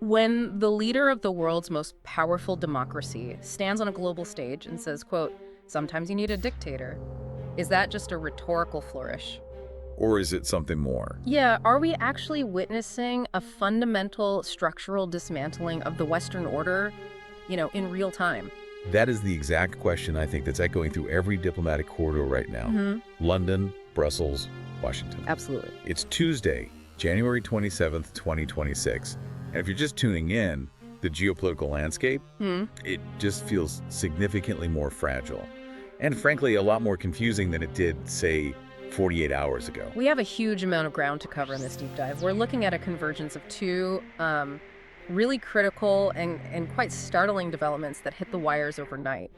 When the leader of the world's most powerful democracy stands on a global stage and says, quote, "Sometimes you need a dictator," is that just a rhetorical flourish? Or is it something more? Yeah, are we actually witnessing a fundamental structural dismantling of the Western order, in real time? That is the exact question I think that's echoing through every diplomatic corridor right now. London, Brussels, Washington. Absolutely. It's Tuesday, January 27th, 2026. And if you're just tuning in, the geopolitical landscape, it just feels significantly more fragile. And frankly, a lot more confusing than it did, say, 48 hours ago. We have a huge amount of ground to cover in this deep dive. We're looking at a convergence of two really critical and quite startling developments that hit the wires overnight.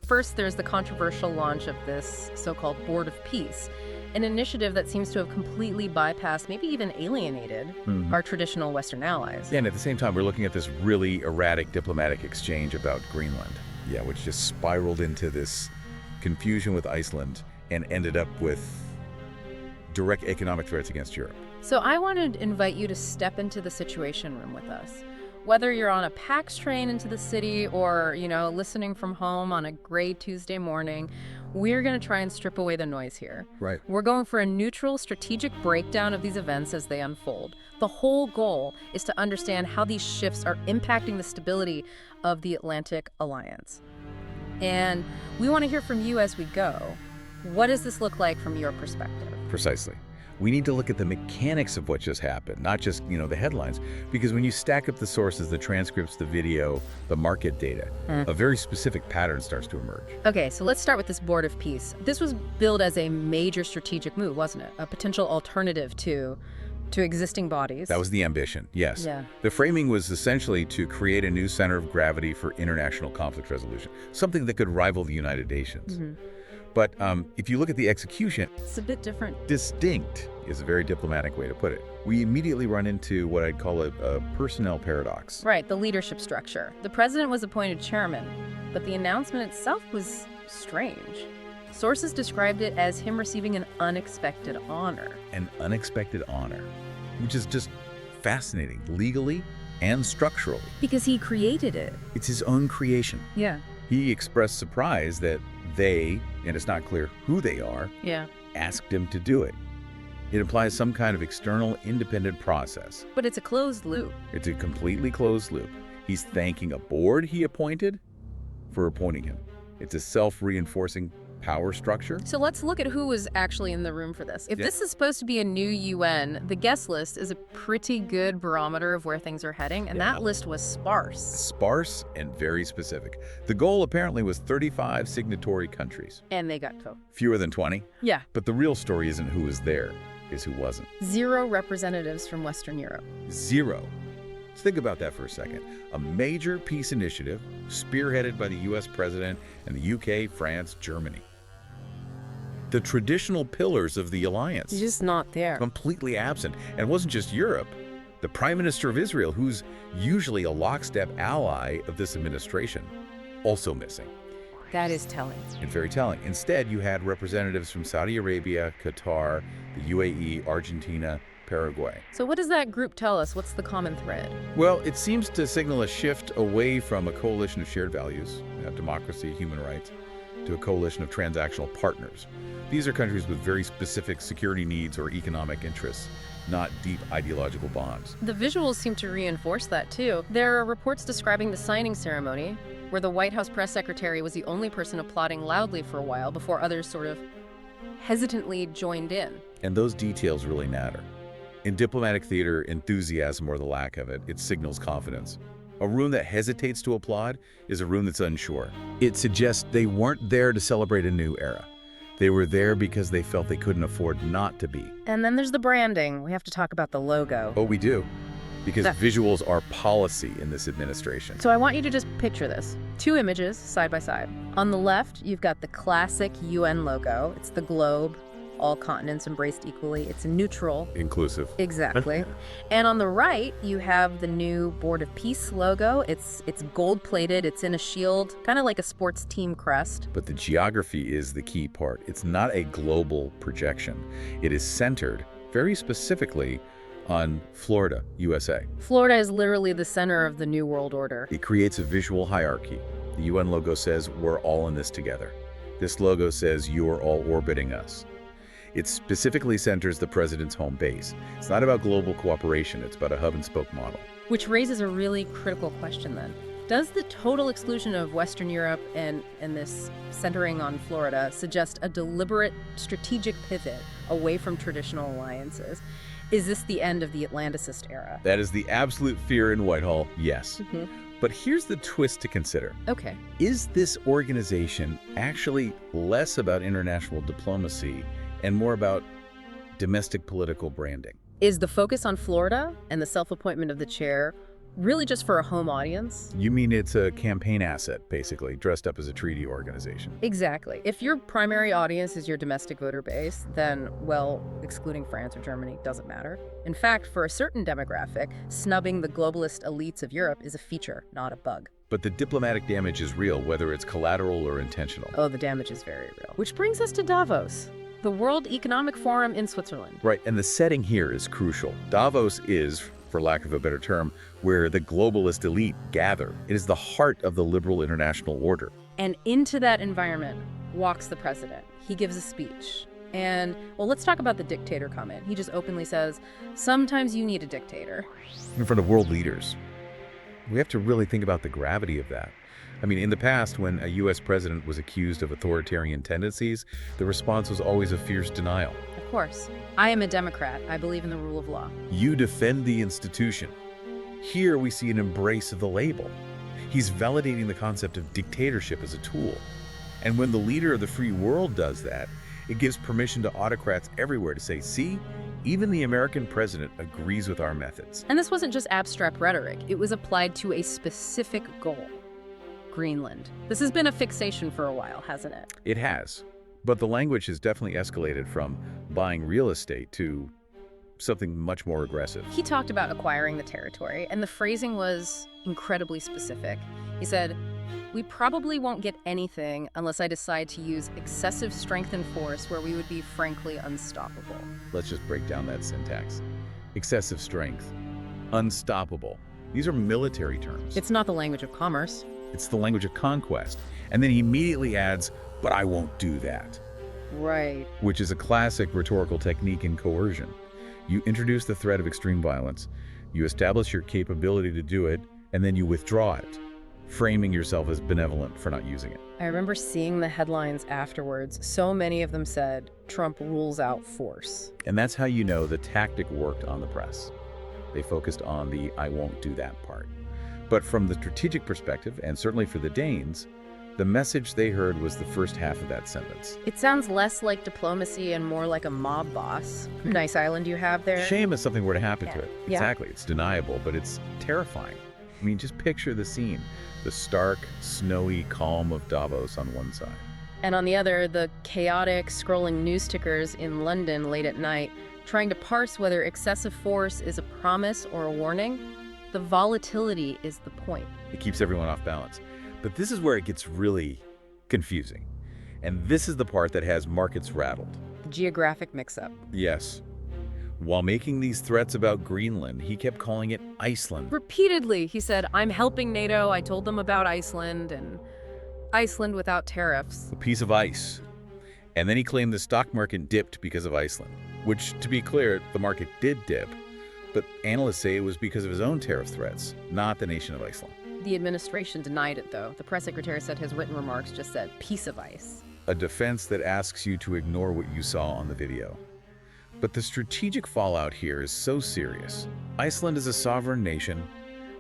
First, there's the controversial launch of this so-called Board of Peace, an initiative that seems to have completely bypassed, maybe even alienated, our traditional Western allies. Yeah, and at the same time, we're looking at this really erratic diplomatic exchange about Greenland, which just spiraled into this confusion with Iceland and ended up with direct economic threats against Europe. So I want to invite you to step into the Situation Room with us. Whether you're on a PAX train into the city or, listening from home on a gray Tuesday morning, we're going to try and strip away the noise here. Right. We're going for a neutral, strategic breakdown of these events as they unfold. The whole goal is to understand how these shifts are impacting the stability of the Atlantic Alliance. And we want to hear from you as we go. What does this look like from your perspective? Precisely. We need to look at the mechanics of what just happened, not just, the headlines. Because when you stack up the sources, the transcripts, the video, the market data, a very specific pattern starts to emerge. Okay, so let's start with this Board of Peace. This was billed as a major strategic move, wasn't it? A potential alternative to existing bodies. That was the ambition, yes. Yeah. The framing was essentially to create a new center of gravity for international conflict resolution, something that could rival the United Nations. But if you look at the execution, It's a bit different. distinct is a very diplomatic way to put it. We immediately run into what I'd call a personnel paradox. Right, the leadership structure. The president was appointed chairman, but the announcement itself was strange. Sources described it as him receiving an unexpected honor. An unexpected honor, which is just fascinating, legally and structurally. Because he created it. It's his own creation. Yeah. He expressed surprise that they, and it's not clear who they are, Yeah. asked him to do it. It implies some kind of external, independent process. But it's a closed loop. It's a completely closed loop. He's thanking a board he appointed for appointing him. It's a self-reinforcing power structure. So let's look at who was actually in the room for this. If this is supposed to be a new UN, the guest list is a pretty good barometer of where things are heading, and that list was sparse. Sparse and very specific. The goal apparently was 35 signatory countries. And they got to. Fewer than 20. Yeah. But the real story isn't who was there, is who wasn't. 0 representatives from Western Europe. 0. Let's think about that for a second. A major peace initiative spearheaded by the US president and the UK, France, Germany. The traditional pillars of the alliance. He's just not there. Completely absent. And it wasn't just Europe. The Prime Minister of Israel, who's usually a lockstep ally of this administration, also missing. That is telling. And very telling. Instead, you had representatives from Saudi Arabia, Qatar, the UAE, Argentina, Paraguay. So what does that group tell us? What's the common thread? Well, it seems to signal a shift away from a coalition of shared values, democracy, human rights, to a coalition of transactional partners. These are countries with very specific security needs or economic interests, not deep ideological bonds. The visuals seem to reinforce that, too. There are reports describing the signing ceremony, where the White House press secretary was the only person applauding loudly for a while before others sort of hesitantly joined in. And those details really matter. In diplomatic theater, enthusiasm or the lack of it, it signals confidence. A room that hesitates to applaud is a room that's unsure. It suggests they weren't there to celebrate a new era. They were there because they felt they couldn't afford not to be. And then there's the branding. We have to talk about the logo. Oh, we do. Because visuals are policy in this administration. So I want you to just picture this. 2 images side by side. On the left, you've got the classic UN logo. It's the globe, all continents embraced equally. It's neutral. Inclusive. Exactly. And on the right, you have the new Board of Peace logo. It's gold-plated. It's in a shield, kind of like a sports team crest. But the geography is the key part. It's not a global projection. It is centered, very specifically, on Florida, USA. Florida is literally the center of the New World Order. It creates a visual hierarchy. The UN logo says, we're all in this together. This logo says, you're all orbiting us. It specifically centers the president's home base. It's not about global cooperation, it's about a hub-and-spoke model. Which raises a really critical question then. Does the total exclusion of Western Europe and this centering on Florida suggest a deliberate strategic pivot away from traditional alliances? Is this the end of the Atlanticist era? That is the absolute fear in Whitehall, yes. But here's the twist to consider. Okay. Is this organization actually less about international diplomacy and more about domestic political branding? Is the focus on Florida and the self-appointment of the chair really just for a home audience? You mean it's a campaign asset, basically, dressed up as a treaty organization? Exactly. If your primary audience is your domestic voter base, then, well, excluding France or Germany doesn't matter. In fact, for a certain demographic, snubbing the globalist elites of Europe is a feature, not a bug. But the diplomatic damage is real, whether it's collateral or intentional. Oh, the damage is very real. Which brings us to Davos, the World Economic Forum in Switzerland. Right, and the setting here is crucial. Davos is, for lack of a better term, where the globalist elite gather. It is the heart of the liberal international order. And into that environment walks the president. He gives a speech. And, well, let's talk about the dictator comment. He just openly says, sometimes you need a dictator. In front of world leaders. We have to really think about the gravity of that. I mean, in the past, when a U.S. president was accused of authoritarian tendencies, the response was always a fierce denial. Of course. I am a Democrat. I believe in the rule of law. You defend the institution. Here we see an embrace of the label. He's validating the concept of dictatorship as a tool. And when the leader of the free world does that, it gives permission to autocrats everywhere to say, see, even the American president agrees with our methods. And this wasn't just abstract rhetoric. It was applied to a specific goal. Greenland. This has been a fixation for a while, hasn't it? It has. But the language has definitely escalated from buying real estate to something much more aggressive. He talked about acquiring the territory, and the phrasing was incredibly specific. He said, we probably won't get anything unless I decide to use excessive strength and force where we would be frankly unstoppable. Let's just break down that syntax. Excessive strength, unstoppable. These are military terms. It's not the language of commerce. It's the language of conquest. And then he immediately adds, but I won't do that. Right. Which is a classic rhetorical technique in coercion. You introduce the threat of extreme violence, you establish your capability to do it, and then you withdraw it, framing yourself as benevolent for not using it. I remember seeing the headlines afterwards. So many of them said, Trump rules out force. And that's how you know the tactic worked on the press. They focused on the I won't do that part. But from the strategic perspective, and certainly for the Danes, the message they heard was the first half of that sentence. It sounds less like diplomacy and more like a mob boss. Nice island you have there. Shame if something were to happen to it. Yeah. Exactly. It's deniable, but it's terrifying. I mean, just picture the scene. The stark, snowy calm of Davos on one side. And on the other, the chaotic, scrolling news stickers in London late at night, trying to parse whether excessive force is a promise or a warning. The volatility is the point. It keeps everyone off balance. But this is where it gets really confusing. And this is the part that has markets rattled. The geographic mix-up. Yes. While making these threats about Greenland, he kept calling it Iceland. Repeatedly, he said, I'm helping NATO. I told them about Iceland, and Iceland without tariffs. A piece of ice. And then he claimed the stock market dipped because of Iceland, which, to be clear, the market did dip. But analysts say it was because of his own tariff threats, not the nation of Iceland. The administration denied it, though. The press secretary said his written remarks just said, piece of ice. A defense that asks you to ignore what you saw on the video. But the strategic fallout here is so serious. Iceland is a sovereign nation.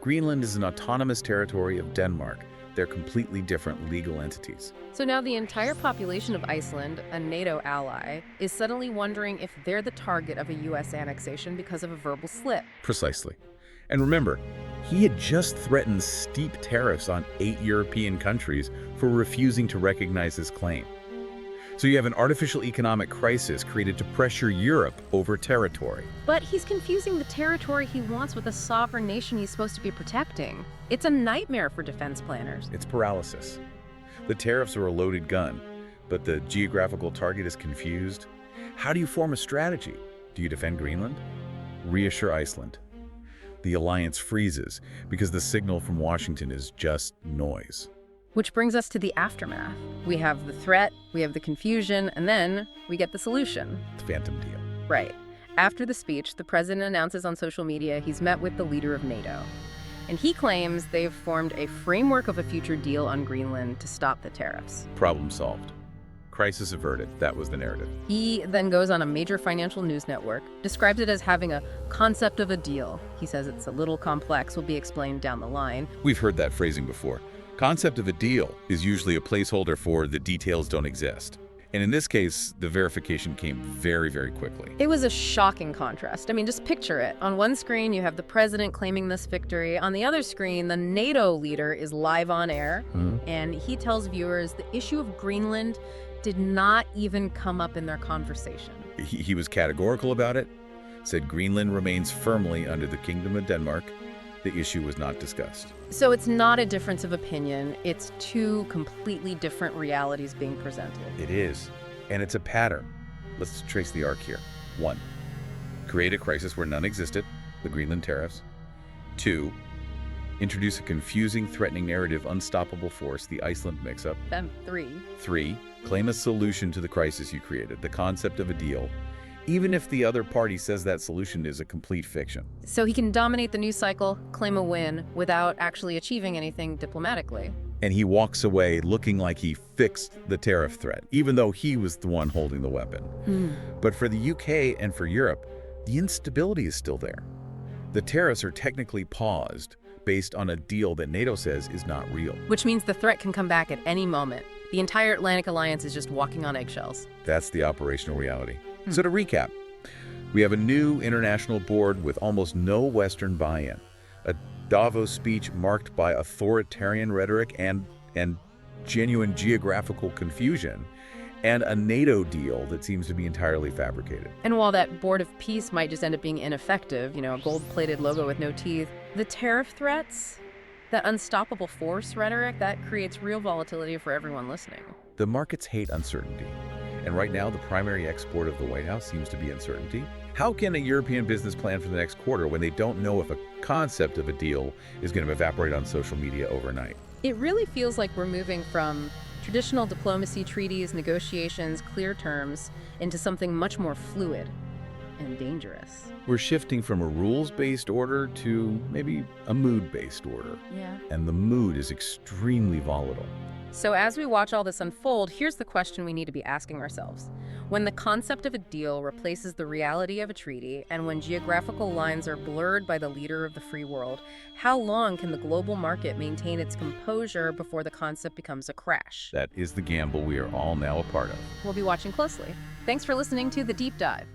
Greenland is an autonomous territory of Denmark. They're completely different legal entities. So now the entire population of Iceland, a NATO ally, is suddenly wondering if they're the target of a U.S. annexation because of a verbal slip. Precisely. And remember, he had just threatened steep tariffs on 8 European countries for refusing to recognize his claim. So you have an artificial economic crisis created to pressure Europe over territory. But he's confusing the territory he wants with a sovereign nation he's supposed to be protecting. It's a nightmare for defense planners. It's paralysis. The tariffs are a loaded gun, but the geographical target is confused. How do you form a strategy? Do you defend Greenland? reassure Iceland. The alliance freezes because the signal from Washington is just noise. Which brings us to the aftermath. We have the threat, we have the confusion, and then we get the solution. It's phantom deal. Right. After the speech, the president announces on social media he's met with the leader of NATO. And he claims they've formed a framework of a future deal on Greenland to stop the tariffs. Problem solved. Crisis averted. That was the narrative. He then goes on a major financial news network, describes it as having a concept of a deal. He says it's a little complex, will be explained down the line. We've heard that phrasing before. Concept of a deal is usually a placeholder for the details don't exist. And in this case, the verification came very, very quickly. It was a shocking contrast. I mean, just picture it. On one screen, you have the president claiming this victory. On the other screen, the NATO leader is live on air, and he tells viewers the issue of Greenland did not even come up in their conversation. He was categorical about it, said Greenland remains firmly under the Kingdom of Denmark. The issue was not discussed. So it's not a difference of opinion. It's two completely different realities being presented. It is. And it's a pattern. Let's trace the arc here. 1. Create a crisis where none existed, the Greenland tariffs. 2. Introduce a confusing, threatening narrative, unstoppable force, the Iceland mix-up. Then 3. 3. Claim a solution to the crisis you created, the concept of a deal, even if the other party says that solution is a complete fiction. So he can dominate the news cycle, claim a win, without actually achieving anything diplomatically. And he walks away looking like he fixed the tariff threat, even though he was the one holding the weapon. But for the UK and for Europe, the instability is still there. The tariffs are technically paused based on a deal that NATO says is not real. Which means the threat can come back at any moment. The entire Atlantic Alliance is just walking on eggshells. That's the operational reality. So to recap, we have a new international board with almost no Western buy-in, a Davos speech marked by authoritarian rhetoric and genuine geographical confusion, and a NATO deal that seems to be entirely fabricated. And while that Board of Peace might just end up being ineffective, a gold-plated logo with no teeth, the tariff threats, that unstoppable force rhetoric, that creates real volatility for everyone listening. The markets hate uncertainty. And right now, the primary export of the White House seems to be uncertainty. How can a European business plan for the next quarter when they don't know if a concept of a deal is going to evaporate on social media overnight? It really feels like we're moving from traditional diplomacy, treaties, negotiations, clear terms, into something much more fluid and dangerous. We're shifting from a rules-based order to maybe a mood-based order. Yeah. And the mood is extremely volatile. So as we watch all this unfold, here's the question we need to be asking ourselves. When the concept of a deal replaces the reality of a treaty, and when geographical lines are blurred by the leader of the free world, how long can the global market maintain its composure before the concept becomes a crash? That is the gamble we are all now a part of. We'll be watching closely. Thanks for listening to The Deep Dive.